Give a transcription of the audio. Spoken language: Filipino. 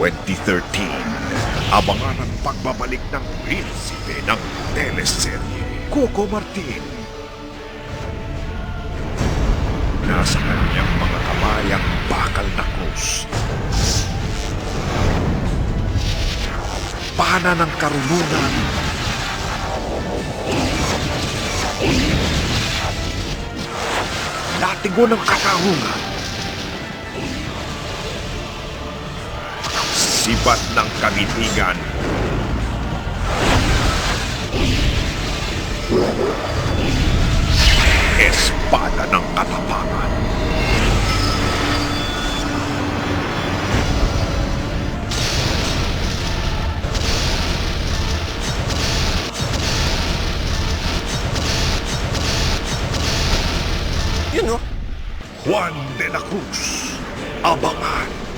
2013, abangan ang pagbabalik ng prinsipe ng teleserye, Coco Martin. Nasa kanyang mga kamay ang bakal na krus. Pana ng karunungan. Latigo ng katarungan. Sibat ng kamitigan. Espada ng katapangan. Yun o. Juan de la Cruz. Abangan.